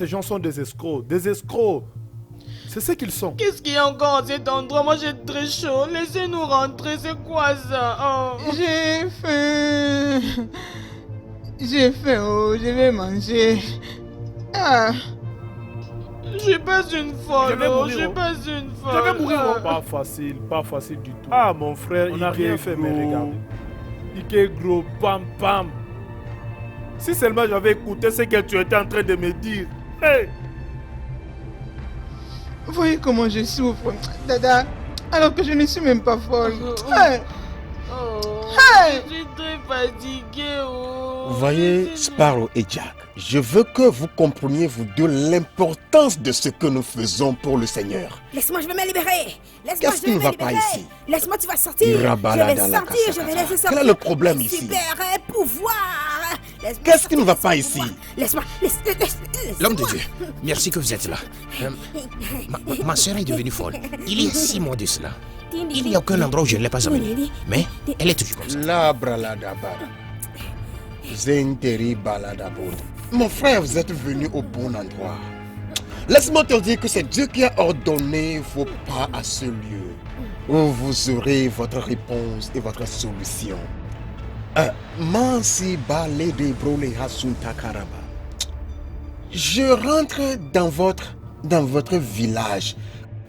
ces gens sont des escrocs. Des escrocs. C'est ce qu'ils sont. Qu'est-ce qu'il y a encore à cet endroit? Moi j'ai très chaud. Laissez-nous rentrer, c'est quoi ça? Oh. J'ai faim. J'ai faim, oh, je vais manger. Ah. Je suis pas une folle, Je vais oh, mourir, je suis oh. pas une folle. Je vais mourir. Ah. Pas facile du tout. Ah mon frère, On il n'a rien est fait, gros. mais regardez. Il est gros, pam pam. Si seulement j'avais écouté ce que tu étais en train de me dire. Hey. Voyez comment je souffre, Dada, alors que je ne suis même pas folle. Hey. Oh, Hey. je suis très fatiguée. Oh. Voyez, Sparrow et Jack, je veux que vous compreniez, vous deux, l'importance de ce que nous faisons pour le Seigneur. Laisse-moi, je vais me libérer. Laisse-moi, Qu'est-ce je qui vais ne me va pas libérer. ici? Laisse-moi, tu vas sortir. Je vais Irabalada la sortir, je vais casacata. laisser sortir. Quel est le problème Mes ici? super pouvoir. Laisse-moi Qu'est-ce qui ne va sortir, pas laisse-moi ici? pouvoir. Laisse-moi, laisse-moi. L'homme de Dieu, merci que vous êtes là. Ma soeur est devenue folle. Il y a 6 mois de cela. Il n'y a aucun endroit où je ne l'ai pas amenée. Mais elle est toujours comme ça. Labraladaba. Zenteri baladabod. Mon frère, vous êtes venu au bon endroit. Laisse-moi te dire que c'est Dieu qui a ordonné vos pas à ce lieu où vous aurez votre réponse et votre solution. Mansi bale de brole hasunta karaba. Je rentre dans votre village.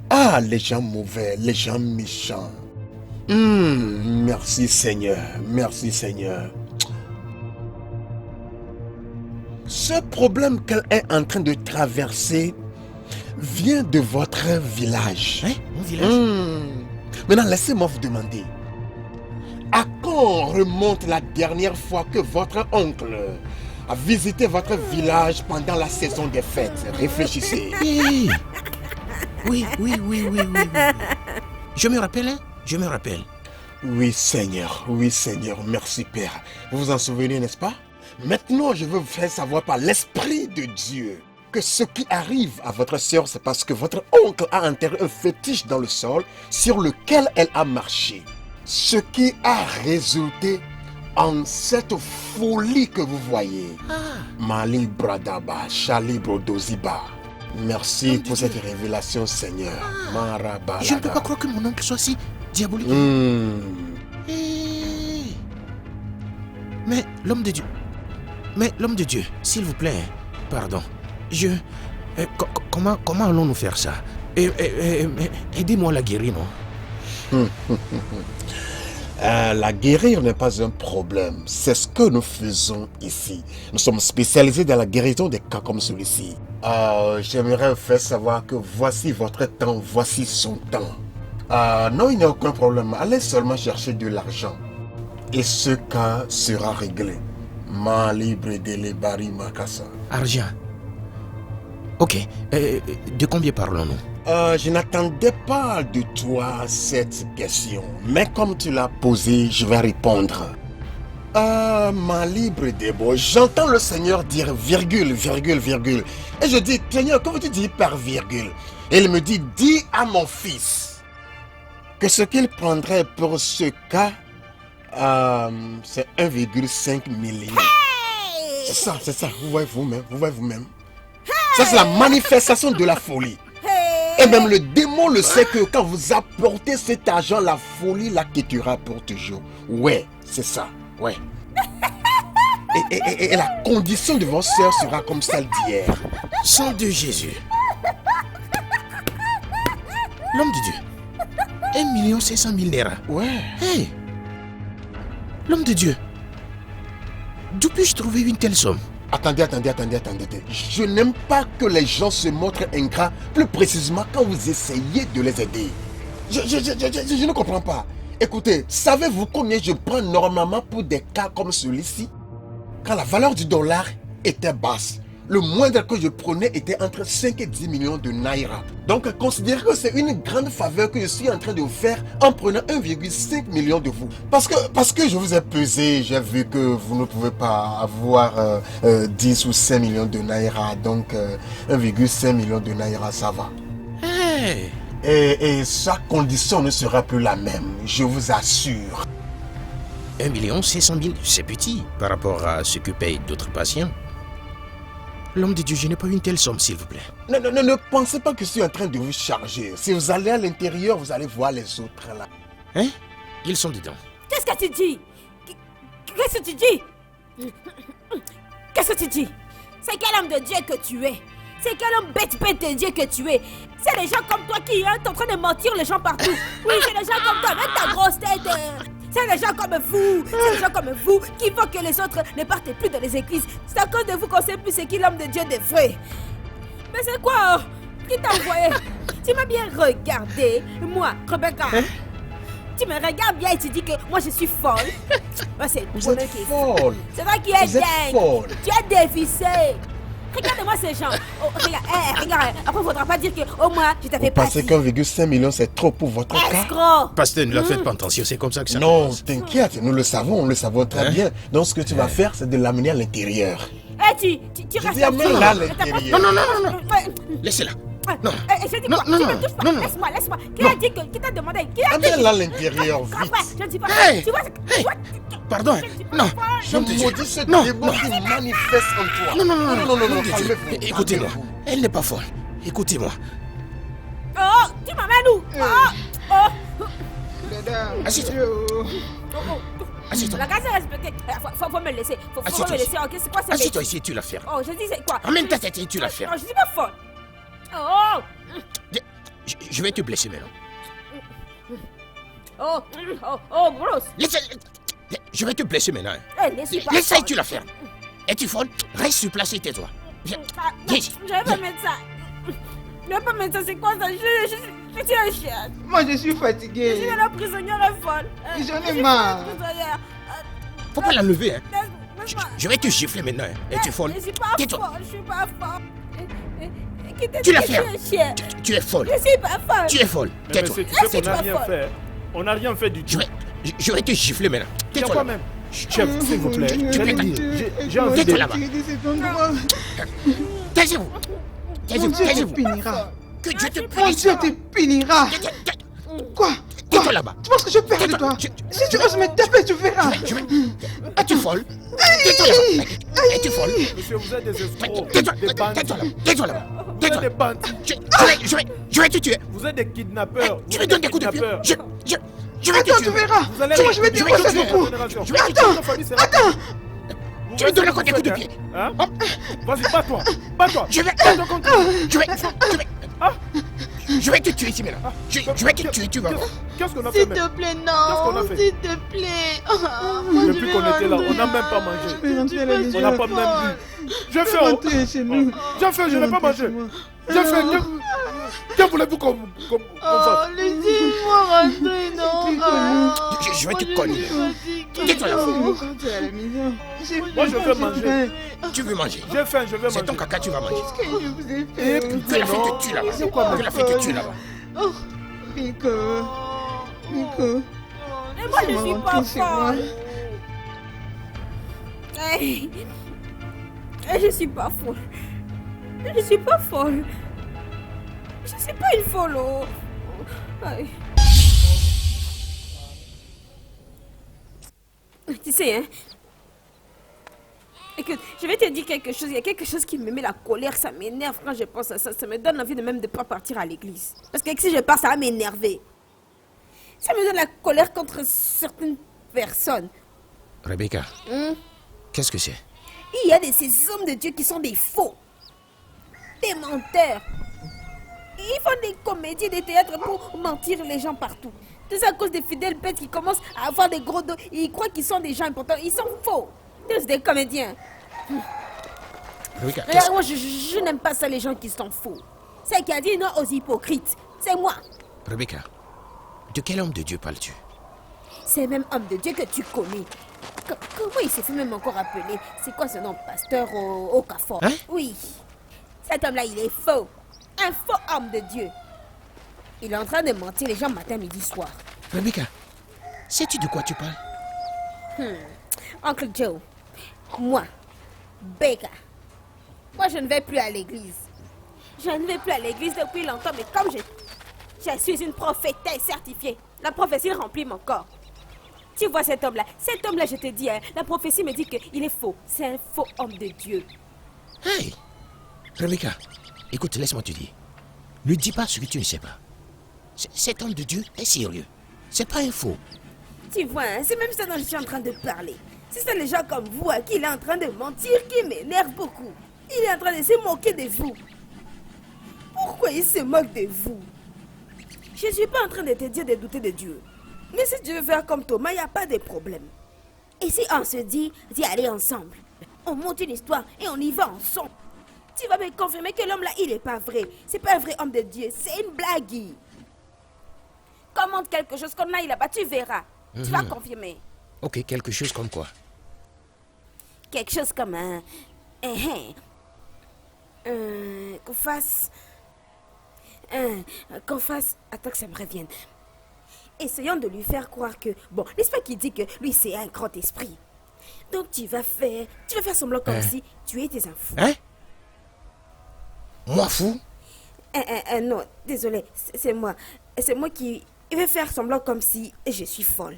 Ah, les gens mauvais, les gens méchants. Merci Seigneur, merci Seigneur. Ce problème qu'elle est en train de traverser vient de votre village. Hein? Mon village? Maintenant, laissez-moi vous demander. À quand remonte la dernière fois que votre oncle a visité votre village pendant la saison des fêtes? Réfléchissez. Oui. Je me rappelle, hein? Je me rappelle. Oui Seigneur, merci Père. Vous vous en souvenez, n'est-ce pas? Maintenant, je veux vous faire savoir par l'Esprit de Dieu que ce qui arrive à votre sœur, c'est parce que votre oncle a enterré un fétiche dans le sol sur lequel elle a marché. Ce qui a résulté en cette folie que vous voyez. Mali Bradaba, Shali Brodoziba. Merci pour cette révélation, Seigneur. Marabalada. Je ne peux pas croire que mon oncle soit si diabolique. Mais l'homme de Dieu, s'il vous plaît, pardon. Comment allons-nous faire ça? Aidez-moi à la guérir, non? La guérir n'est pas un problème. C'est ce que nous faisons ici. Nous sommes spécialisés dans la guérison des cas comme celui-ci. J'aimerais vous faire savoir que voici votre temps, voici son temps. Non, il n'y a aucun problème. Allez seulement chercher de l'argent. Et ce cas sera réglé. Ma libre de lebari makasa. Argent. Ok. De combien parlons-nous? Je n'attendais pas de toi cette question. Mais comme tu l'as posée, je vais répondre. Ma libre Débo, j'entends le Seigneur dire virgule. Et je dis, Seigneur, comment tu dis par virgule? Et il me dit, dis à mon fils que ce qu'il prendrait pour ce cas, c'est 1,5 million. C'est ça, vous voyez vous-même. Ça, c'est la manifestation de la folie. Et même le démon le sait que quand vous apportez cet argent, la folie la quittera pour toujours. Ouais, c'est ça, ouais. Et la condition de votre sœur sera comme celle d'hier. Sang de Jésus. L'homme de Dieu. 1 500 000 naira. Ouais. Hey. L'homme de Dieu. D'où puis-je trouver une telle somme? Attendez. Je n'aime pas que les gens se montrent ingrats, plus précisément quand vous essayez de les aider. Je ne comprends pas. Écoutez, savez-vous combien je prends normalement pour des cas comme celui-ci? Quand la valeur du dollar était basse, le moindre que je prenais était entre 5 et 10 millions de naira. Donc considérez que c'est une grande faveur que je suis en train de vous faire en prenant 1,5 million de vous. Parce que je vous ai pesé, j'ai vu que vous ne pouvez pas avoir 10 ou 5 millions de naira. Donc 1,5 million de naira, ça va. Hey. Et sa condition ne sera plus la même, je vous assure. 1 500 000, c'est petit par rapport à ce que payent d'autres patients. L'homme de Dieu, je n'ai pas une telle somme, s'il vous plaît. Ne pensez pas que je suis en train de vous charger. Si vous allez à l'intérieur, vous allez voir les autres là. Hein? Ils sont dedans. Qu'est-ce que tu dis? Qu'est-ce que tu dis? Qu'est-ce que tu dis? C'est quel homme de Dieu que tu es? C'est quel homme bête de Dieu que tu es? C'est les gens comme toi qui sont en train de mentir les gens partout. Oui, c'est les gens comme toi avec ta grosse tête. C'est les gens comme vous. C'est les gens comme vous qui font que les autres ne partent plus dans les églises. C'est à cause de vous qu'on sait plus c'est qui l'homme de Dieu de vrai. Mais c'est quoi? Qui t'a envoyé? Tu m'as bien regardé, moi, Rebecca. Tu me regardes bien et tu dis que moi je suis folle. Moi, c'est Vous êtes folle. C'est toi qui es Vous êtes dingue. folle. Tu es dévissé. Regarde-moi ces gens. Oh, regarde. Après, il faudra pas dire que au moins je t'avais Vous pas pensez dit. qu'1,5 million c'est trop pour votre cas? Escroc. Pasteur, ne la faites pas attention, c'est comme ça que ça Non, commence. t'inquiète, nous le savons très bien. Donc ce que tu vas faire, c'est de l'amener à l'intérieur. Tu Je restes dis amène-la à l'intérieur. Non. Laissez-la. Non. Je dis Non, quoi? non, Tu non, me touches pas. non, non. Laisse-moi. Qui t'a demandé? Qui a dit? Amène-la à l'intérieur, Quoi? vite. Je ne dis pas. Hey. Tu vois? Hey. Pardon. Non. Je Homme de Dieu. maudis ce Non, démon non. qui manifeste en toi. Non. Non, Homme de Dieu. calmez-vous. Écoutez-moi. Calmez-vous. Elle n'est pas folle. Écoutez-moi. Oh, tu m'amènes où? Oh. Dada. Assieds-toi. Yo. Assieds-toi. La case est respectée. Faut me laisser. Faut Assieds-toi me ici. laisser. Ok, c'est quoi ça? Assieds-toi ici et tu la fermes. Oh, je dis c'est quoi? Emmène ta tête et tu la fermes. Non, je dis pas folle. Oh. Je vais te blesser maintenant. Oh, grosse. Je vais te blesser maintenant. Laisse Laisse-la et tu la fermes. Es-tu folle? Reste sur place et tais-toi. Viens ici. Je vais pas mettre ça. Je vais pas mettre ça, c'est quoi ça? Je suis un chien. Moi, je suis Je fatigué. suis la prisonnière folle. J'en ai Je suis marre. prisonnière. Faut pas la lever, hein. Laisse-moi. Je vais te gifler maintenant. Hein. Es-tu folle? Je suis pas Tais-toi. folle. Je suis pas folle. Tu la Je suis fermes. un chien. Tu es folle. Je suis pas folle. Tu es folle. Mais Tais-toi. monsieur, tu sais qu'on n'a Tais-toi, rien folle. fait. On n'a rien fait du tout. Je vais te gifler maintenant. Il y a Tais-toi. quoi là. même? Chef, s'il vous plaît. Tu Je peux l'ai pas. dit. J'ai envie Tais-toi de... là-bas. Cet endroit. Taisez-vous. Mon Taisez-vous. Dieu te Taisez-vous. punira. Que Dieu te Mon punisse. Dieu te punira. Quoi? Tais-toi là-bas. Tu penses que j'ai peur de toi? Si tu oses me taper, tu verras. Es-tu folle? Tais-toi là-bas. Es-tu folle? Monsieur, vous êtes des escrocs, Tais-toi. des bandits. Tais-toi là-bas. Tais-toi là-bas. Vous êtes Tais-toi. des bandits. Je vais te tuer. Vous êtes des kidnappeurs. Tu Vous me êtes donnes des coups de kidnappeurs. pied. Je vais te Attends, tu tuer. verras. Vous allez... Tu vois, je vais te Je vais défoncer te tuer. beaucoup. Je vais te tuer. Attends. Tu me donnes un coup de pied. Hein? Vas-y, bats-toi. Bats-toi. Je vais te tuer ici maintenant. Je vais te tuer, tu vas voir. Qu'est-ce qu'on a fait S'il même? te plaît, Qu'est-ce qu'on a non. fait? S'il te plaît. Moi, je Depuis vais qu'on était là, on rentrer. n'a même pas mangé. Je vais rentrer à la On maison. n'a pas même bu. J'ai fait... Rentrer chez nous. J'ai fait, je n'ai pas mangé. J'ai fait... Que voulez-vous qu'on Oh, fasse? laissez-moi rentrer, non. Je vais te cogner. Tais-toi Tais-toi là. Je vais rentrer à la maison. Moi, je veux manger. Tu veux manger. J'ai faim, je vais C'est ton manger. caca, tu vas manger. Qu'est-ce que je vous ai fait? Que la fille te tue là-bas. C'est quoi, Que la fille te tue là-bas. Nico. Nico. Et moi, je suis pas rentré chez moi. folle. Hey. Je suis pas folle. Je suis pas folle. Je suis pas une folle. Oh. Aïe. Tu sais, hein? Écoute, je vais te dire quelque chose. Il y a quelque chose qui me met la colère. Ça m'énerve quand je pense à ça. Ça me donne envie de même de pas partir à l'église. Parce que si je pars, ça va m'énerver. Ça me donne la colère contre certaines personnes. Rebecca, qu'est-ce que c'est? Il y a de ces hommes de Dieu qui sont des faux. Des menteurs. Ils font des comédies, des théâtres pour mentir les gens partout. Tout ça à cause des fidèles bêtes qui commencent à avoir des gros dos. Ils croient qu'ils sont des gens importants. Ils sont faux. Tous des comédiens. Rebecca, Regarde, moi, je n'aime pas ça, les gens qui sont faux. C'est qui a dit non aux hypocrites. C'est moi. Rebecca, de quel homme de Dieu parles-tu? C'est le même homme de Dieu que tu connais. Comment il s'est fait même encore appeler? C'est quoi ce nom? Pasteur au Carrefour. Hein? Oui. Cet homme-là, il est faux. Un faux homme de Dieu. Il est en train de mentir les gens matin, midi, soir. Rebecca, sais-tu de quoi tu parles? Uncle Joe, moi, Becca, moi je ne vais plus à l'église. Je ne vais plus à l'église depuis longtemps, mais comme je suis une prophétesse certifiée, la prophétie remplit mon corps. Tu vois cet homme-là, je te dis, hein, la prophétie me dit qu'il est faux. C'est un faux homme de Dieu. Hey, Rebecca, écoute, laisse-moi te dire. Ne dis pas ce que tu ne sais pas. Cet homme de Dieu est sérieux. C'est pas un faux. Tu vois, hein, c'est même ça dont je suis en train de parler. C'est ça les gens comme vous à qui il est en train de mentir qui m'énerve beaucoup. Il est en train de se moquer de vous. Pourquoi il se moque de vous? Je ne suis pas en train de te dire de douter de Dieu. Mais si tu veux faire comme Thomas, il n'y a pas de problème. Et si on se dit d'y aller ensemble, on monte une histoire et on y va ensemble. Tu vas me confirmer que l'homme là, il n'est pas vrai. C'est pas un vrai homme de Dieu, c'est une blague. Commande quelque chose qu'on aille là-bas, tu verras. Tu vas confirmer. Ok, quelque chose comme quoi? Quelque chose comme qu'on fasse... Attends que ça me revienne. Essayons de lui faire croire que... Bon, n'est-ce pas qu'il dit que lui, c'est un grand esprit? Donc tu vas faire semblant comme si tu étais un fou. Hein? Moi fou? Non, désolé, c'est moi. C'est moi qui vais faire semblant comme si je suis folle.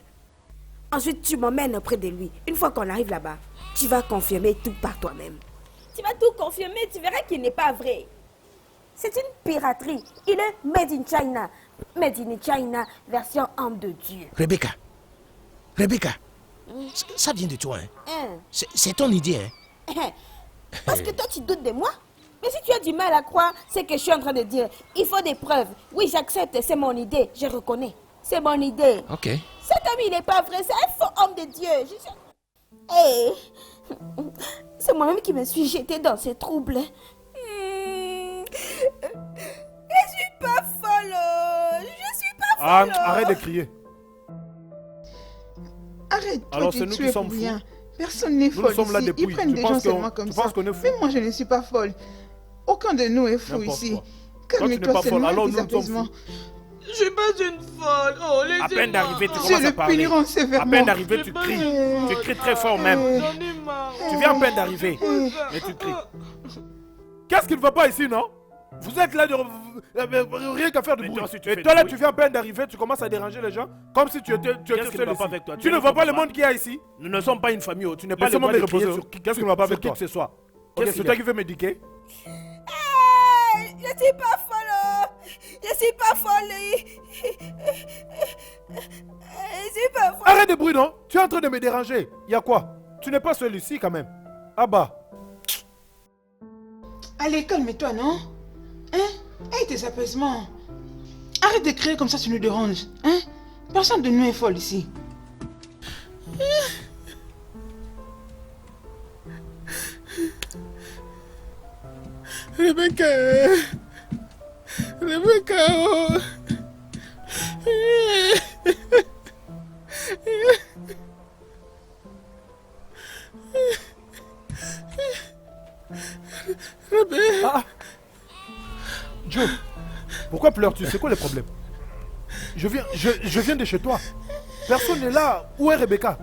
Ensuite, tu m'emmènes auprès de lui. Une fois qu'on arrive là-bas, tu vas confirmer tout par toi-même. Tu vas tout confirmer, tu verras qu'il n'est pas vrai. C'est une piraterie. Il est made in China. Made in China, version homme de Dieu. Rebecca, ça vient de toi, hein? C'est ton idée, hein? Parce que toi, tu doutes de moi? Mais si tu as du mal à croire, c'est que je suis en train de dire. Il faut des preuves. Oui, j'accepte, c'est mon idée, je reconnais. C'est mon idée. Ok. Cet homme, il n'est pas vrai, c'est un faux homme de Dieu. Hey. C'est moi-même qui me suis jetée dans ces troubles. Je suis pas folle. Je suis pas folle. Arrête de crier. Arrête-toi Alors, de c'est nous tuer qui sommes pour fous. rien. Personne n'est folle sommes là ici. depuis. Ils prennent Tu des penses gens qu'on- seulement comme tu ça. penses qu'on est fous? Mais moi, je ne suis pas folle. Aucun de nous est fou N'importe ici. quoi. Toi, tu n'es Calme-toi pas folle, seulement alors et nous, nous sommes apaisement. fous. Je suis pas une folle. Oh, laissez-moi. À peine d'arriver, tu Je commences à le parler. punirons À sévèrement. peine d'arriver, tu Je cries. suis Tu pas cries très fort même. J'en ai marre. Tu viens à peine d'arriver. Mais tu cries. Qu'est-ce qui ne va pas ici, non? Vous êtes là de... rien qu'à faire de bruit. Et toi là, tu viens à peine d'arriver, tu commences à déranger les gens comme si tu étais seul ici. avec toi? Tu ne vois pas le monde qu'il y a ici? Nous ne sommes pas une famille. Tu n'es pas le Laissez-moi droit me de crier reposer. sur Qu'est-ce qui ne va pas avec sur qui toi? que ce soit. C'est toi qui veux m'éduquer? Je suis pas folle. Je suis pas folle. Je suis pas folle. Arrête de bruit, non? Tu es en train de me déranger. Il y a quoi? Tu n'es pas seul ici quand même. Ah bah. Allez, calme-toi, non? Hein? Aie tes apaisements. Arrête de crier comme ça, tu nous déranges. Hein? Personne de nous est folle ici. Rebecca, oh. Ah. Joe, pourquoi pleures-tu? C'est quoi le problème? Je viens de chez toi. Personne n'est là. Où est Rebecca?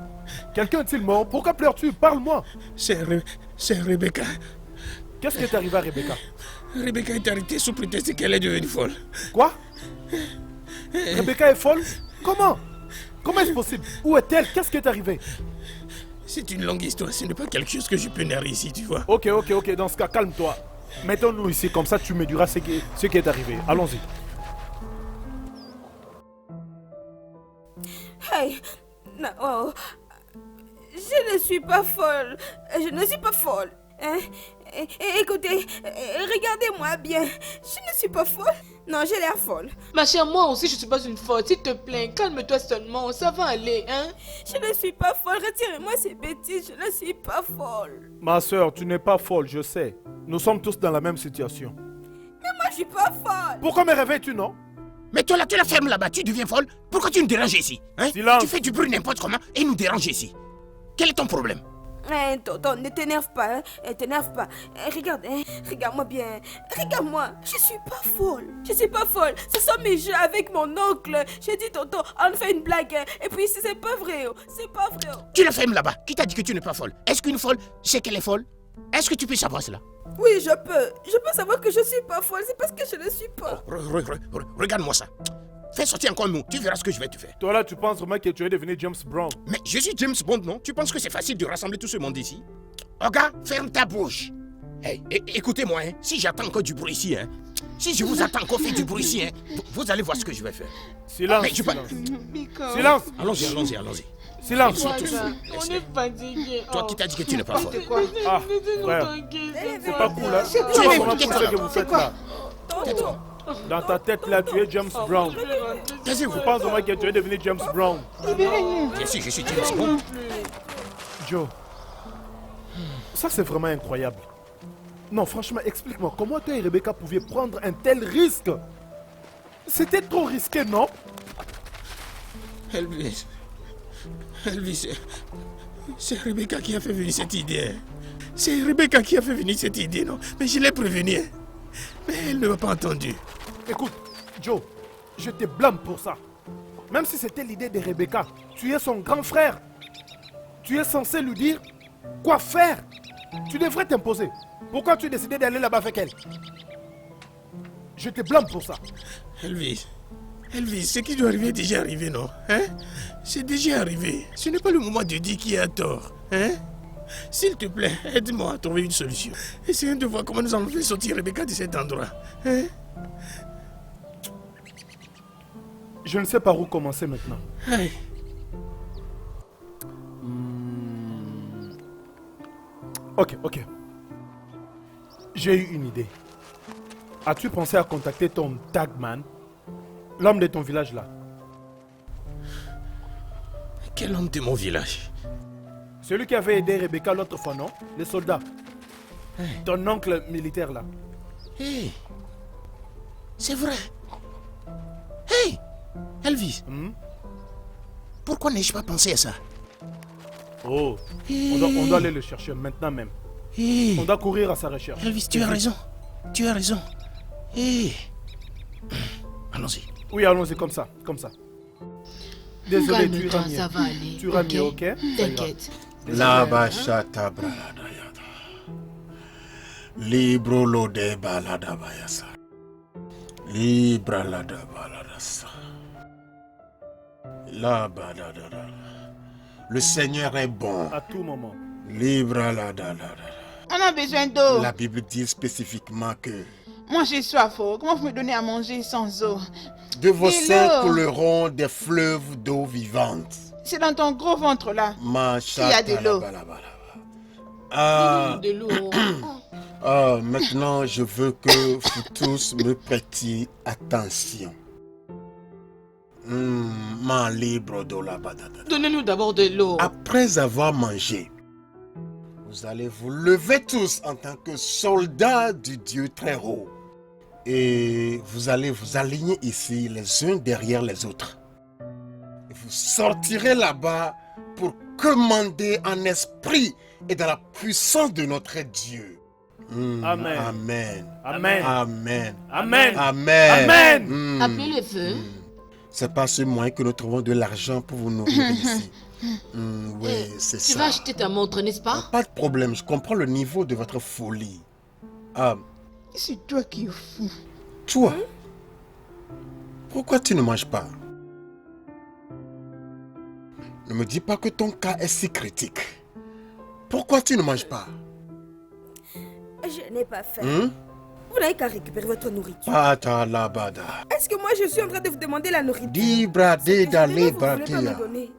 Quelqu'un est-il mort? Pourquoi pleures-tu? Parle-moi. C'est Rebecca. Qu'est-ce qui est arrivé à Rebecca? Rebecca est arrêtée sous prétexte qu'elle est devenue folle. Quoi? Rebecca est folle? Comment? Comment est-ce possible? Où est-elle? Qu'est-ce qui est arrivé? C'est une longue histoire, ce n'est pas quelque chose que je peux narrer ici, tu vois. Ok, dans ce cas, calme-toi. Mettons-nous ici, comme ça tu me diras ce qui est arrivé. Allons-y. Hey, non, oh, je ne suis pas folle. Je ne suis pas folle. Hein? Écoutez, regardez-moi bien. Je ne suis pas folle. Non, j'ai l'air folle. Ma chère, moi aussi, je suis pas une folle. S'il te plaît, calme-toi seulement. Ça va aller, hein? Je ne suis pas folle. Retirez-moi ces bêtises. Je ne suis pas folle. Ma soeur, tu n'es pas folle, je sais. Nous sommes tous dans la même situation. Mais moi, je suis pas folle. Pourquoi me réveilles-tu, non? Mais toi là, tu la fermes là-bas, tu deviens folle. Pourquoi tu nous déranges ici, hein? Silence. Tu fais du bruit n'importe comment et nous déranges ici. Quel est ton problème? Tonton, ne t'énerve pas, hein. T'énerve pas. Regarde, hein. Regarde-moi bien. Regarde-moi. Je suis pas folle. Je suis pas folle. Ce sont mes jeux avec mon oncle. J'ai dit, tonton, on fait une blague, hein. Et puis, c'est pas vrai, oh. C'est pas vrai, oh. Tu la fermes là-bas. Qui t'a dit que tu n'es pas folle? Est-ce qu'une folle sait qu'elle est folle? Est-ce que tu peux savoir cela? Oui, je peux. Je peux savoir que je suis pas folle. C'est parce que je ne suis pas. Regarde-moi ça. Fais sortir encore un mot, tu verras ce que je vais te faire. Toi là, tu penses vraiment que tu es devenu James Brown? Mais je suis James Bond, non? Tu penses que c'est facile de rassembler tout ce monde ici? Regarde, ferme ta bouche. Hey, écoutez-moi, hein. Si j'attends encore du bruit ici, hein. Si je vous attends encore faire du bruit ici, hein, vous allez voir ce que je vais faire. Silence, Mais je peux- silence. Biko. Silence, Allons-y. silence. On est fatigué. Toi qui t'as dit que tu n'es pas folle. Quoi? Ah, Laissez-nous frère, tranquille. c'est pas cool, hein. C'est quoi, C'est mais vraiment qu'est-ce pour ça que vous faites là. Dans ta tête là, tu es James Brown. Taisez-vous. Je pense vraiment que tu es devenu James Brown. Libérez-nous. Bien sûr, je suis James Bond. Joe, ça c'est vraiment incroyable. Non, franchement, explique-moi, comment toi et Rebecca pouviez prendre un tel risque? C'était trop risqué, non? Elvis, c'est Rebecca qui a fait venir cette idée. C'est Rebecca qui a fait venir cette idée, non? Mais je l'ai prévenue. Hein. Mais elle ne m'a pas entendu. Écoute, Joe, je te blâme pour ça. Même si c'était l'idée de Rebecca, tu es son grand frère. Tu es censé lui dire quoi faire. Tu devrais t'imposer. Pourquoi tu as décidé d'aller là-bas avec elle? Je te blâme pour ça. Elvis, ce qui doit arriver est déjà arrivé, non? Hein? C'est déjà arrivé. Ce n'est pas le moment de dire qui a tort. Hein? S'il te plaît, aide-moi à trouver une solution. Essayons de voir comment nous allons faire sortir Rebecca de cet endroit. Hein? Je ne sais par où commencer maintenant. Aïe. Ok. J'ai eu une idée. As-tu pensé à contacter ton tagman, l'homme de ton village là? Quel homme de mon village? Celui qui avait aidé Rebecca l'autre fois, non? Les soldats. Ton oncle militaire là. Hey, c'est vrai. Hey, Elvis, pourquoi n'ai-je pas pensé à ça? Oh, Hey. on doit aller le chercher maintenant même. Hey, On doit courir à sa recherche. Elvis, tu as raison. Hey. Allons-y. Oui, allons-y comme ça. Désolé, tu Calme-toi, iras mieux. ça va aller. Tu iras mieux, ok? T'inquiète. La bachata braladayada. Libro lo de balada bayasa. Libra la da baladasa. La badadada. Le Seigneur est bon. À tout moment. Libra la da la da. On a besoin d'eau. La Bible dit spécifiquement que Moi, j'ai soif. Comment vous me donnez à manger sans eau? de vos Et seins l'eau. couleront des fleuves d'eau vivante. C'est dans ton gros ventre là. Machata Il y a de l'eau. la balabala. Ah, De l'eau. maintenant, je veux que vous tous me prêtiez attention. Ma libre de la badada. Donnez-nous d'abord de l'eau. Après avoir mangé, vous allez vous lever tous en tant que soldats du Dieu très haut. Et vous allez vous aligner ici les uns derrière les autres. Et vous sortirez là-bas pour commander en esprit et dans la puissance de notre Dieu. Amen. Amen. Amen. Amen. Amen. Amen. Amen. Appelez le feu. C'est pas ce moyen que nous trouvons de l'argent pour vous nourrir ici. Oui, c'est Tu ça. vas acheter ta montre, n'est-ce pas? Pas de problème, je comprends le niveau de votre folie. Ah, C'est toi qui es fou. toi, pourquoi tu ne manges pas? Ne me dis pas que ton cas est si critique. Pourquoi tu ne manges pas? Je n'ai pas faim. Hein? Vous n'avez qu'à récupérer votre nourriture. Bata la bada. Est-ce que moi je suis en train de vous demander la nourriture? Di brade Vraiment, d'aller vous voulez pas me bradia. donner.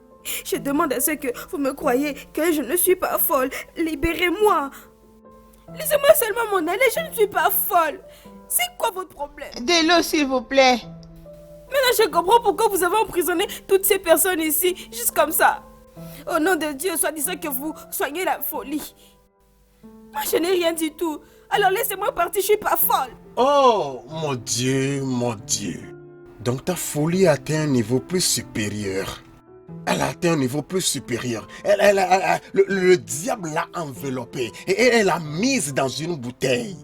Je demande à ce que vous me croyez que je ne suis pas folle. Libérez-moi. Laissez-moi seulement mon aller, je ne suis pas folle. C'est quoi votre problème? De l'eau, s'il vous plaît. Maintenant, je comprends pourquoi vous avez emprisonné toutes ces personnes ici, juste comme ça. Au nom de Dieu, soi-disant que vous soignez la folie. Moi, je n'ai rien du tout. Alors laissez-moi partir, je suis pas folle. Oh, mon Dieu, mon Dieu. Donc ta folie a atteint un niveau plus supérieur. Elle a atteint un niveau plus supérieur. Le diable l'a enveloppée et elle l'a mise dans une bouteille.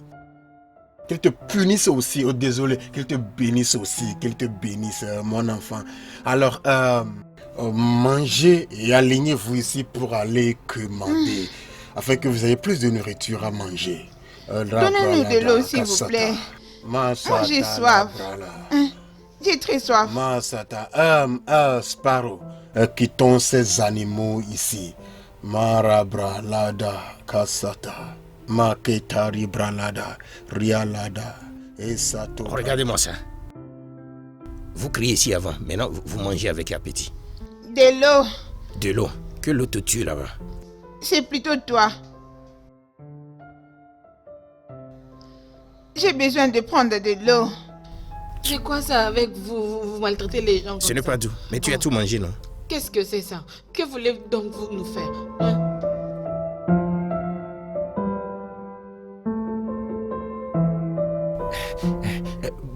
Qu'il te punisse aussi, oh désolé, qu'il te bénisse aussi, qu'il te bénisse, mon enfant. Alors, mangez et alignez-vous ici pour aller commander, afin que vous ayez plus de nourriture à manger. Donnez-nous de l'eau, s'il vous plaît. Moi, j'ai soif. J'ai très soif. Masata, Sparrow, quittons ces animaux ici. Marabra, Lada, Kasata. Maketari bralada, rialada, et sato. Regardez-moi ça. Vous criez ici avant, maintenant vous mangez avec appétit. De l'eau. De l'eau. Que l'eau te tue là-bas. C'est plutôt toi. J'ai besoin de prendre de l'eau. C'est quoi ça avec vous? Vous maltraitez les gens comme Ce n'est ça. pas doux, mais tu as tout mangé, non? Qu'est-ce que c'est ça? Que voulez-vous donc vous nous faire, hein?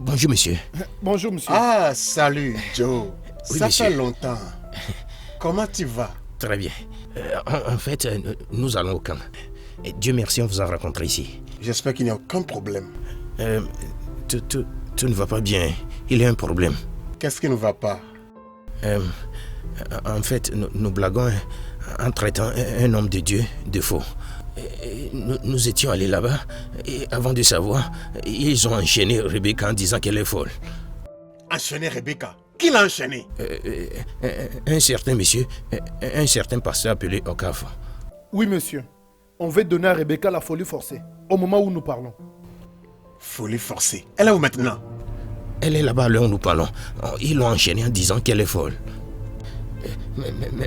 Bonjour, monsieur. Bonjour, monsieur. Ah, salut, Joe. Oui, Ça monsieur. fait longtemps. Comment tu vas? Très bien. En fait, nous allons au camp. Et Dieu merci, on vous a rencontré ici. J'espère qu'il n'y a aucun problème. Tout ne va pas bien. Il y a un problème. Qu'est-ce qui ne va pas? En fait, nous blaguons en traitant un homme de Dieu de faux. Et nous étions allés là-bas et avant de savoir, ils ont enchaîné Rebecca en disant qu'elle est folle. Enchaîner Rebecca? Qui l'a enchaîné? Un certain monsieur, un certain pasteur appelé Okafor. Oui, monsieur. On veut donner à Rebecca la folie forcée, au moment où nous parlons. Folie forcée. Elle est où maintenant? Elle est là-bas à l'heure où nous parlons. Ils l'ont enchaînée en disant qu'elle est folle.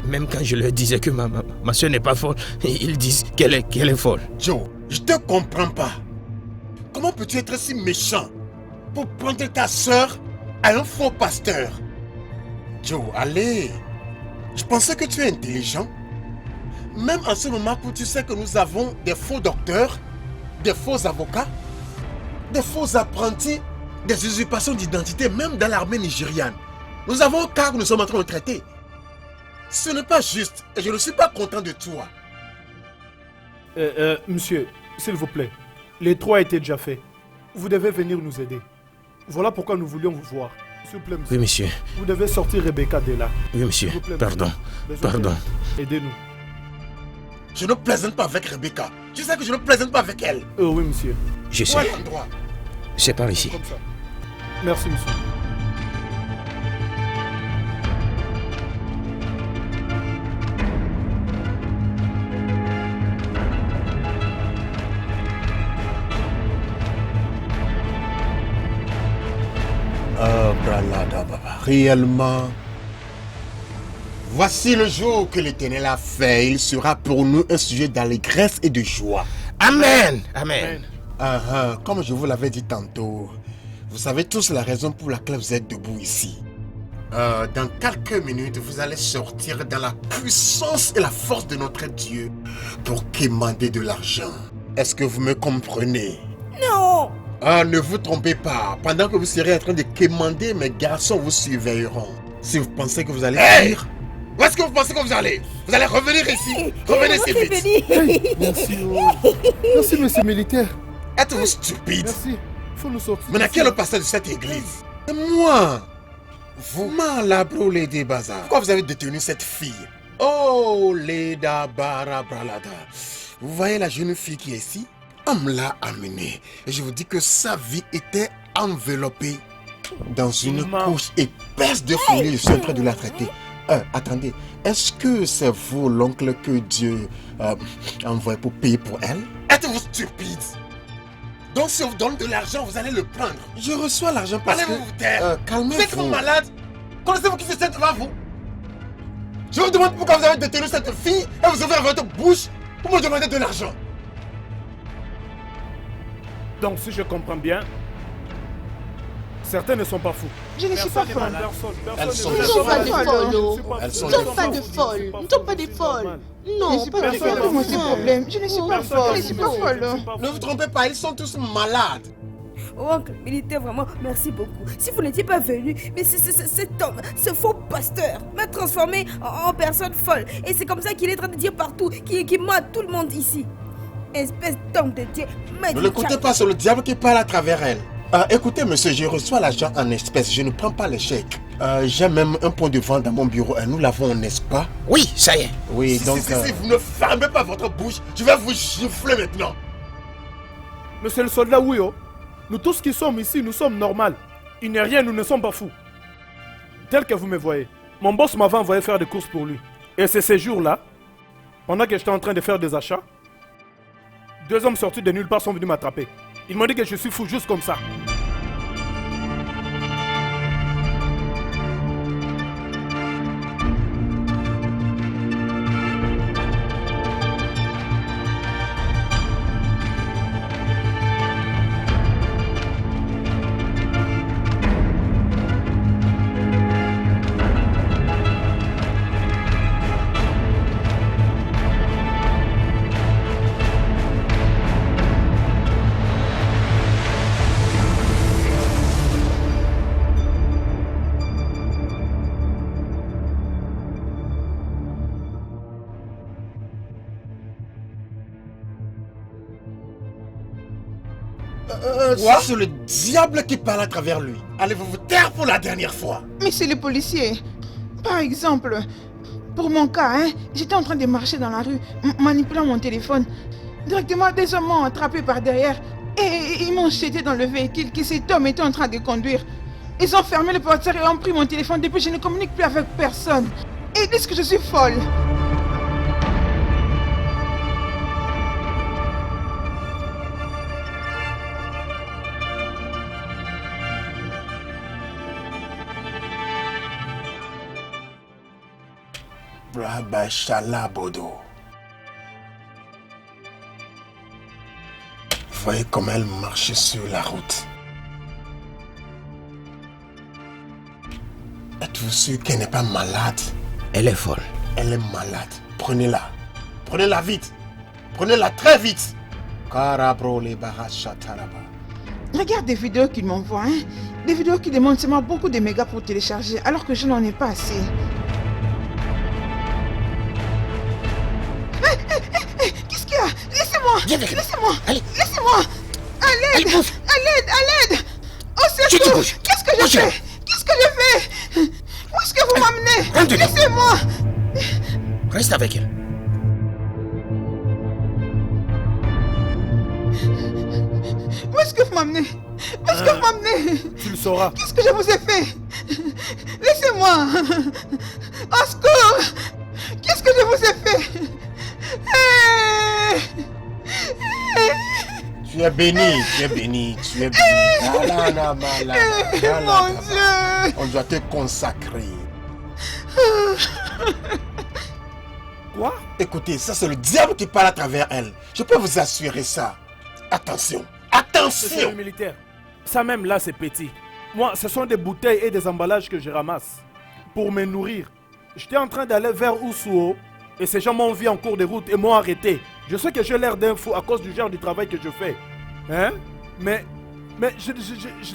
Même quand je leur disais que ma soeur n'est pas folle, ils disent qu'elle est folle. Joe, je te comprends pas. Comment peux-tu être si méchant pour prendre ta soeur à un faux pasteur? Joe, allez. Je pensais que tu es intelligent. Même en ce moment où tu sais que nous avons des faux docteurs, des faux avocats, des faux apprentis, des usurpations d'identité, même dans l'armée nigériane. Nous avons un cas que nous sommes en train de traiter. Ce n'est pas juste et je ne suis pas content de toi. Monsieur, s'il vous plaît, les 3 étaient déjà faits. Vous devez venir nous aider. Voilà pourquoi nous voulions vous voir. S'il vous plaît, monsieur. Oui, monsieur. Vous devez sortir Rebecca de là. Oui, monsieur. S'il vous plaît, Pardon. monsieur. Pardon. Aidez-nous. Je ne plaisante pas avec Rebecca. Tu sais que je ne plaisante pas avec elle. Oui, monsieur. Je Où sais. est l'endroit? C'est par ici. Comme ça. Merci, monsieur. Bralada Baba. Réellement, voici le jour que l'Éternel a fait. Il sera pour nous un sujet d'allégresse et de joie. Amen. Amen. Comme je vous l'avais dit tantôt, vous savez tous la raison pour laquelle vous êtes debout ici. Dans quelques minutes, vous allez sortir dans la puissance et la force de notre Dieu pour quémander de l'argent. Est-ce que vous me comprenez? Non. Ne vous trompez pas. Pendant que vous serez en train de quémander, mes garçons vous surveilleront. Si vous pensez que vous allez fuir, où est-ce que vous pensez que vous allez? Vous allez revenir ici. Revenez si vite. Merci, merci, monsieur militaire. Êtes-vous stupide? Merci. Faut nous sortir. Mais qui est le pasteur de cette église? C'est moi. Vous, Malabro Lady Bazar. Pourquoi vous avez détenu cette fille? Oh, Leda Barabralada. Vous voyez la jeune fille qui est ici? On me l'a amenée. Et je vous dis que sa vie était enveloppée dans une couche épaisse de folie. Je suis en train de la traiter. Attendez, est-ce que c'est vous, l'oncle, que Dieu a envoyé pour payer pour elle? Êtes-vous stupide? Donc si on vous donne de l'argent, vous allez le prendre. Je reçois l'argent parce que... Allez vous taire. Calmez-vous. Vous êtes malade? Connaissez-vous qui se tient devant vous? Je vous demande pourquoi vous avez détenu cette fille et vous ouvrez votre bouche pour me demander de l'argent. Donc, si je comprends bien, certains ne sont pas fous. Je ne suis pas folle. Elles sont Nous ne sommes pas des folles. Elles sont Nous ne sommes pas des folles. Nous ne sommes pas des folles. Je ne Non, suis pas pas des folle. folles. Comment c'est problème? Je ne suis pas folle. Je ne suis pas folle. Ne vous trompez pas, ils sont tous malades. Oh, oncle militaire, vraiment, merci beaucoup. Si vous n'étiez pas venu, mais cet homme, ce faux pasteur, m'a transformé en personne folle. Et c'est comme ça qu'il est en train de dire partout, qu'il mate tout le monde ici. Espèce d'homme de Dieu. Ne l'écoutez pas, c'est le diable qui parle à travers elle. Écoutez, monsieur, je reçois l'argent en espèces, je ne prends pas les chèques. J'ai même un point de vente dans mon bureau, nous l'avons, n'est-ce pas? Oui, ça y est. Oui, donc... Si vous ne fermez pas votre bouche, je vais vous gifler maintenant. Monsieur le soldat Ouyo, nous tous qui sommes ici, nous sommes normaux. Il n'est rien, nous ne sommes pas fous. Tel que vous me voyez, mon boss m'avait envoyé faire des courses pour lui. Et c'est ces jours-là, pendant que j'étais en train de faire des achats, 2 hommes sortis de nulle part sont venus m'attraper. Ils m'ont dit que je suis fou juste comme ça. C'est le diable qui parle à travers lui. Allez-vous vous taire pour la dernière fois? Mais c'est les policiers. Par exemple, pour mon cas, j'étais en train de marcher dans la rue, manipulant mon téléphone. Directement, des hommes m'ont attrapé par derrière et ils m'ont jeté dans le véhicule que cet homme était en train de conduire. Ils ont fermé le portière et ont pris mon téléphone. Depuis, je ne communique plus avec personne. Et ils disent que je suis folle. Brabachala Bodo. Vous voyez comment elle marche sur la route. Êtes-vous sûr qu'elle n'est pas malade? Elle est folle. Elle est malade. Prenez-la. Prenez-la vite. Prenez-la très vite. Karabro les barrachatalaba. Regarde des vidéos qu'ils m'envoient. Des vidéos qui demandent seulement beaucoup de mégas pour télécharger, alors que je n'en ai pas assez. Qu'est-ce qu'il y a? Laissez-moi! Laissez-moi! Laissez-moi! À l'aide! À l'aide! À l'aide! Au secours! Qu'est-ce que je fais? Qu'est-ce que je fais? Où est-ce que vous m'amenez? Laissez-moi! Reste avec elle. Où est-ce que vous m'amenez? Où est-ce que vous m'amenez? Tu le sauras. Qu'est-ce que je vous ai fait? Laissez-moi! Au secours! Qu'est-ce que je vous ai fait? Tu es béni, tu es béni, tu es béni. Mon Dieu! On doit te consacrer. Quoi? Écoutez, ça c'est le diable qui parle à travers elle. Je peux vous assurer ça. Attention, C'est attention! le militaire. Ça même là c'est petit. Moi, ce sont des bouteilles et des emballages que je ramasse pour me nourrir. J'étais en train d'aller vers Oussouo et ces gens m'ont vu en cours de route et m'ont arrêté. Je sais que j'ai l'air d'un fou à cause du genre du travail que je fais. Hein? Mais je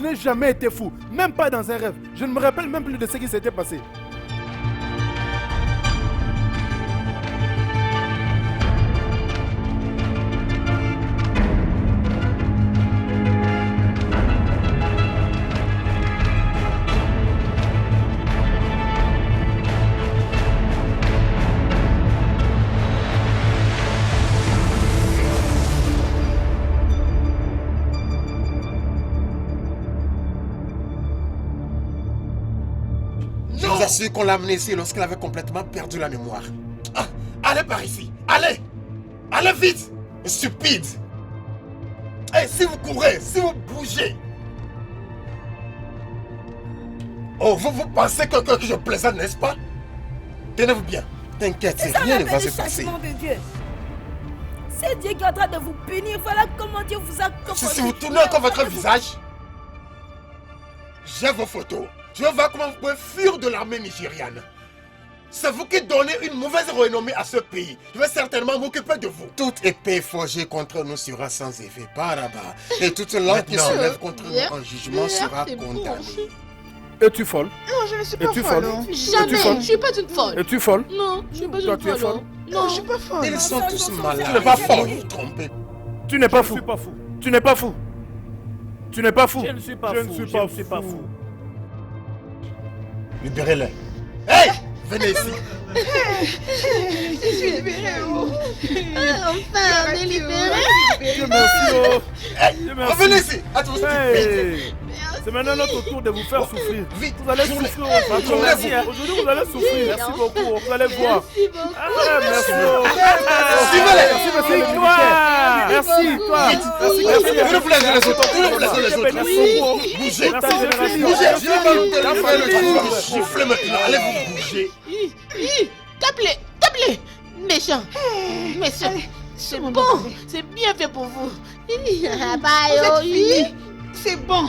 n'ai jamais été fou. Même pas dans un rêve. Je ne me rappelle même plus de ce qui s'était passé. Je vous assure qu'on l'a amenée ici lorsqu'elle avait complètement perdu la mémoire. Ah, allez par ici, allez! Allez vite! Stupide! Et si vous courez, si vous bougez! Oh, vous pensez que je plaisante, n'est-ce pas? Tenez-vous bien. T'inquiète, rien ne va se passer. De Dieu. C'est Dieu qui est en train de vous punir. Voilà comment Dieu vous a Si vous tournez encore votre visage, j'ai vos photos. Je vais voir comment vous pouvez fuir de l'armée nigériane. C'est vous qui donnez une mauvaise renommée à ce pays. Je vais certainement m'occuper de vous. Toute épée forgée contre nous sera sans effet par là-bas. Et toute langue qui se lève contre nous en jugement sera condamnée. Es-tu folle? Non, je ne suis pas Es-tu folle. folle? Jamais, je suis pas une folle. Es-tu folle? Non, je suis pas Toi, une tu es folle. folle? Non, je suis pas folle. Ils sont tous malades. Tu n'es pas folle. Vous vous trompez. Tu n'es pas fou. Tu n'es pas fou. Tu n'es pas fou. Je ne suis pas Je fou. ne suis Je pas ne suis pas fou. Libérez-les. Hey! Venez ici. Je suis libérée. Enfin, on est libérés. Dieu merci. Oh. Hey! Dieu merci. Revenez ici. À tous. Hey. C'est maintenant notre tour de vous faire souffrir. Vite, Vous allez tournez. souffrir aujourd'hui. Tournez-vous. Aujourd'hui, vous allez souffrir. Merci beaucoup. Vous allez voir. Merci beaucoup. Ah, merci. Suivez-les. Merci, monsieur le militaire. Merci, toi. Merci, merci. Vous ne plaisez les autres. Vous ne plaisez les autres. Bougez. Merci, génération. Bougez. Je vais pas vous faire le souffler maintenant. Allez vous bouger. Tape-les. Méchant. Méchant. Allez, C'est mon bon. bébé. C'est bien fait pour vous. Vous êtes fini. C'est bon.